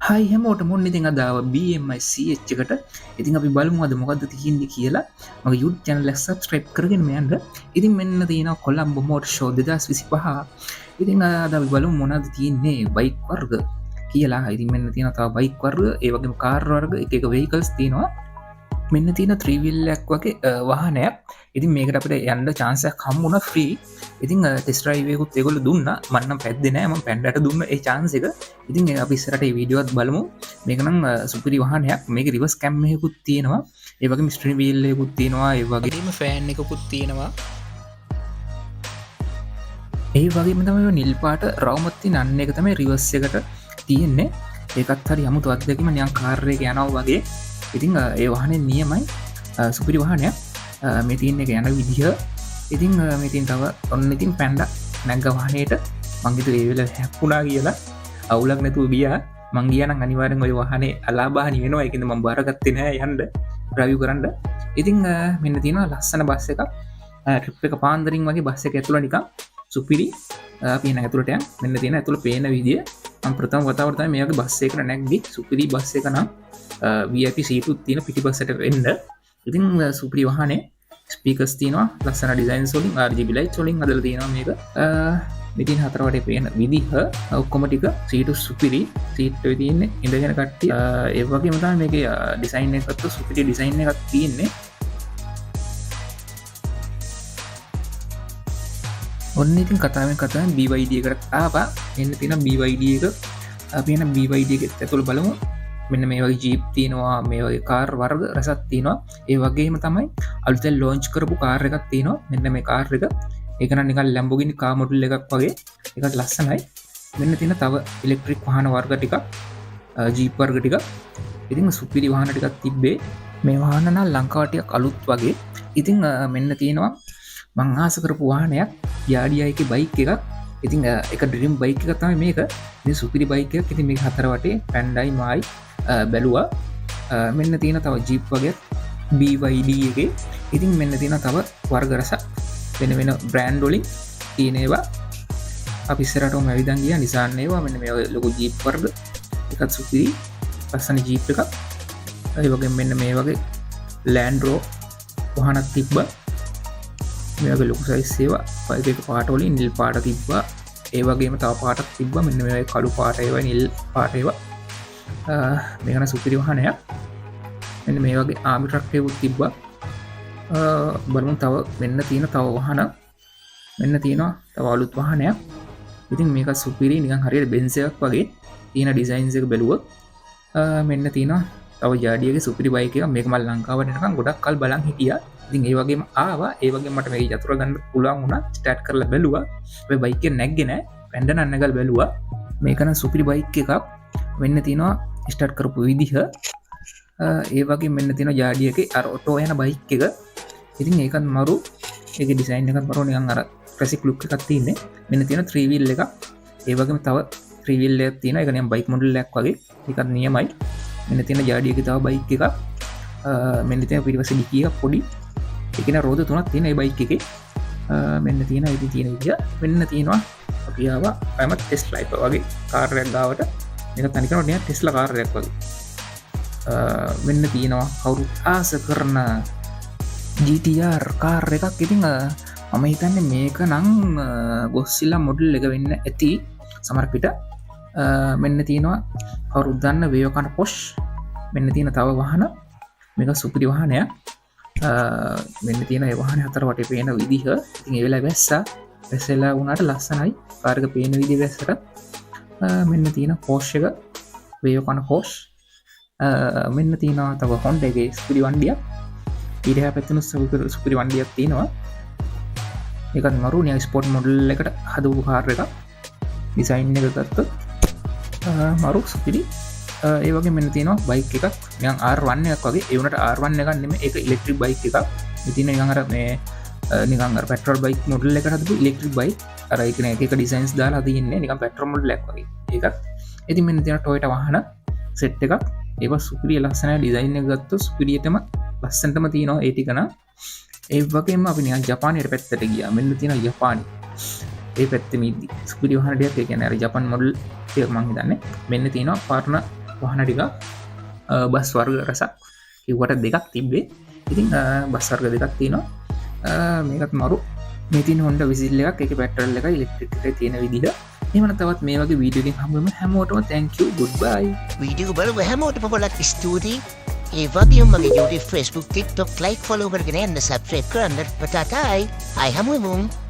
හයි හැමෝටම ඔන්න ඉතින් අද ආවා BMI CH එකට. ඉතින් අපි බලමු අද මොකද්ද තියෙන්නේ කියලා. මගේ YouTube channel එක subscribe කරගෙන යන්න. ඉතින් මෙන්න තියෙනවා කොළඹ motor show 2025. ඉතින් අද අපි බලමු මොනවද තියෙන්නේ බයික් වර්ග කියලා. ඉතින් මෙන්න තියෙනවා තව බයික් වර්ග, ඒ වගේම කාර් වර්ග, එක vehicles තියෙනවා. මෙන්න තියෙන 3 wheel එකක් වගේ වාහනයක්. ඉතින් මේකට අපිට යන්න chance එකක් හම්බුණා free. ඉතින් ටෙස්ට් ඩ්‍රයිව් එකකුත් ඒගොල්ලෝ දුන්නා. මම නම් පැද්දේ නෑ. මම පැන්ඩට දුන්න ඒ chance එක. ඉතින් අපි ඉස්සරහට මේ වීඩියෝ එකත් බලමු. මේක නම් සුපිරි වාහනයක්. මේකේ රිවර්ස් කැම් එකකුත් තියෙනවා. ඒ වගේම ස්ටීරින් වීල් එකකුත් තියෙනවා. ඒ වගේම ෆෑන් එකකුත් තියෙනවා. ඒ වගේම තමයි නිල් පාට රවුමත් තියෙන අන්න එක තමයි රිවර්ස් එකට තියෙන්නේ. ඒකත් හරි අමුතු අත්දැකීමක්. නිකන් කාර් එක යනවා වගේ. ඉතින් ඒ වාහනේ නියමයි සුපිරි වාහනයක්. මේ තියෙන එක යන විදිහ. ඉතින් මේ තියෙන තව ඔන්න ඉතින් පැන්ඩා නැග්ග වාහනේට මං හිතුවේ ඒ වෙලාව හැප්පුණා කියලා. අවුලක් නැතුව ගියා. මං ගියා නම් අනිවාර්යෙන් ওই වාහනේ අලාබාහනි වෙනවා. ඒකින්ද මම බාරගත්තේ නෑ යන්න ඩ්‍රයිව් කරන්න. ඉතින් මෙන්න තියෙනවා ලස්සන බස් එකක්. ට්‍රිප් එක පාන්දරින් වගේ බස් එක ඇතුළ නිකන් සුපිරි. අපි එන ඇතුළට යන් මෙන්න තියෙන ඇතුළ පේන විදිය. මම ප්‍රථම වතාවට තමයි මේ වගේ බස් එකකට නැග්ගේ. සුපිරි බස් එක නම් VIP සීටුත් තියෙන පිටිපස්සට වෙන්න. ඉතින් සුපිරි වාහනේ. ස්පීකර්ස් තියෙනවා ලස්සන ඩිසයින්ස් වලින් RGB lights වලින් හදලා තියෙනවා මේක. ඉතින් හතර වටේ පේන විදිහ ඔක්කොම ටික සීටු සුපිරි. සීට් එකේ තියෙන්නේ ඉඳගෙන කට්ටිය. ඒ වගේම තමයි මේකේ ඩිසයින් එකත් සුපිරි ඩිසයින් එකක් තියෙන්නේ. ඔන්න ඉතින් කතාවෙන් BYD එකට ආවා. එන්න තියෙන BYD එක. අපි එන BYD එක ඇතුළ බලමු. මෙන්න මේ වගේ ජීප් තියෙනවා, මේ වගේ කාර් වර්ග රසක් තියෙනවා. ඒ වගේම තමයි අලුතෙන් ලොන්ච් කරපු කාර් එකක් තියෙනවා. මෙන්න මේ කාර් එක. ඒක නම් නිකන් Lamborghini කාර් මොඩල් එකක් වගේ. ඒකත් ලස්සනයි. මෙන්න තියෙන තව ඉලෙක්ට්‍රික් වාහන වර්ග ටිකක්, ජීප් වර්ග ටිකක්. ඉතින් සුපිරි වාහන ටිකක් තිබ්බේ. මේ වාහන නම් ලංකාවට ටිකක් අලුත් වගේ. ඉතින් මෙන්න තියෙනවා මං ආස කරපු වාහනයක්, Yardia එකේ බයික් එකක්. ඉතින් එක ඩ්‍රීම් බයික් එකක් තමයි මේක. මේ සුපිරි බයික් එකක්. ඉතින් මේක හතර වටේ පැන්ඩායි මායි බැලුවා. මෙන්න තියෙන තව ජීප් වගේ BYD එකේ. ඉතින් මෙන්න තියෙන තව වර්ග රසක් වෙන වෙන බ්‍රෑන්ඩ් වලින් තියෙන ඒවා. අපි ඉස්සරහටම ඇවිදන් ගියා Nissan ඒවා. මෙන්න මේ ලොකු ජීප් වර්ග එකත් සුපිරි ලස්සන ජීප් එකක්. ඒ වගේම මෙන්න මේ වගේ Land Rover වාහනක් තිබ්බා. මේ වගේ ලොකු සයිස් ඒවා එක පාට වලින් නිල් පාට තිබ්බා. ඒ වගේම තව පාටක් තිබ්බා. මෙන්න මේ වගේ කළු පාට ඒවා, නිල් පාට ඒවා. මේකන සුපිරි වාහනයක්. මෙන්න මේ වගේ ආමි ට්‍රක් එකකුත් තිබ්බා. බලමු තව මෙන්න තියෙන තව වාහන. මෙන්න තියෙනවා තව අලුත් වාහනයක්. ඉතින් මේක සුපිරි නිකන් හරියට Benz එකක් වගේ තියෙන ඩිසයින්ස් එක බැලුවොත්. මෙන්න තියෙනවා තව Yardia එකේ සුපිරි බයික් එකක්. මේක මම ලංකාවට එනකන් ගොඩක් කල් බලන් හිටියා. ඉතින් ඒ වගේම ආවා. ඒ වගේම මට මේක යතුරු ගන්න පුළුවන් වුණා. ස්ටාර්ට් කරලා බැලුවා. මේ බයික් එක නැග්ගේ නෑ. පැන්ඩ නන්නගල් බැලුවා. මේක නම් සුපිරි බයික් එකක්. මෙන්න තියෙනවා ස්ටාර්ට් කරපු විදිහ. ඒ වගේ මෙන්න තියෙනවා Yardia එකේ අර ඔටෝ යන බයික් එක. ඉතින් ඒකත් මරු. ඒකේ ඩිසයින් එකත් මරු නිකන් අර ක්ලාසික් ලුක් එකක් තියෙන්නේ. මෙන්න තියෙන 3 wheel එකක්. ඒ වගේම තව 3 wheel එකක් තියෙනවා. ඒක නිකන් බයික් මොඩල් එකක් වගේ. ඒකත් නියමයි. මෙන්න තියෙන Yardia එකේ තව බයික් එකක්. මෙන්න තියෙන පිටිපස්සේ ඩිකි එකක් පොඩි. ඒකේ න රෝද තුනක් තියෙන ඒ බයික් එකේ. මෙන්න තියෙන ඉතින් තියෙන විදිය. මෙන්න තියෙනවා අපි ආවා ප්‍රයිමත් ටෙස්ට් ලයිප් වගේ කාර් එකක් ගාවට. මේක තනිකරම නිකන් ටෙස්ලා කාර් එකක් වගේ. මෙන්න තියෙනවා කවුරුත් ආස කරන GTR කාර් එකක්. ඉතින් මම හිතන්නේ මේක නම් Godzilla මොඩල් එක වෙන්න ඇති සමහර පිට. මෙන්න තියෙනවා කවුරුත් දන්න Vayokan Porsche. මෙන්න තියෙන තව වාහන. මේක සුපිරි වාහනයක්. මෙන්න තියෙන ඒ වාහනේ හතර වටේ පේන විදිහ. ඉතින් ඒ වෙලාවේ වැස්සලා වුණාට ලස්සනයි. කාර් එක පේන විදිහ වැස්සට. මෙන්න තියෙන Porsche එක Vayokan Porsche. මෙන්න තියෙනවා තව Honda එකේ සුපිරි වණ්ඩියක්. ඊට එහා පැත්තෙන සුපිරි වණ්ඩියක් තියෙනවා. ඒකත් මරු නිකන් ස්පෝර්ට් මොඩල් එකට හදපු කාර් එකක්. ඩිසයින් එක ගත්තොත් මරු සුපිරි. ඒ වගේ මෙන්න තියෙනවා බයික් එකක්. නිකන් R1 එකක් වගේ. ඒ වුණාට R1 එකක් නෙමෙයි. ඒක ඉලෙක්ට්‍රික් බයික් එකක්. ඉතින් නිකන් අර මේ නිකන් අර පෙට්‍රල් බයික් මොඩල් එකට හදපු ඉලෙක්ට්‍රික් බයික්. අර ඒක නේ එක ඩිසයින්ස් දාලා තියෙන්නේ නිකන් පෙට්‍රල් මොඩල් එකක් වගේ. ඒකත්. ඉතින් මෙන්න තියෙන Toyota වාහන සෙට් එකක්. ඒක සුපිරි ලස්සනයි. ඩිසයින් එක ගත්තොත් සුපිරියටම ලස්සනටම තියෙනවා ඒ ටික න. ඒ වගේම අපි නිකන් ජපානයේ පැත්තට ගියා. මෙන්න තියෙන ජපානි. ඒ පැත්තේ මේ සුපිරි වාහන ටිකක්. ඒ කියන්නේ අර ජපාන් මොඩල් ටික මම හිතන්නේ. මෙන්න තියෙනවා පාර්ට්නර් වහනටික බස් වර්ග රසක් කිවට දෙකක් තිබ්බේ ඉතින් බස් වර්ග දෙකක් තියෙනවා මේකත් මරු මෙතින් හොන්ඩ විසිල්ල එකක් එක පැටරල් එක ඉලෙක්ට්‍රික තියෙන විදිහ එමන තවත් මේ වගේ වීඩියෝකින් හමුම හැමෝටම තැංකු ගුඩ්බයි වීඩියෝ බලව හැමෝට පොලක් ස්තුතියි ඒ වගේම මගේ YouTube Facebook TikTok like follow කරගෙන යන්න subscribe කරන්න පටාටයි අය හමුවෙමු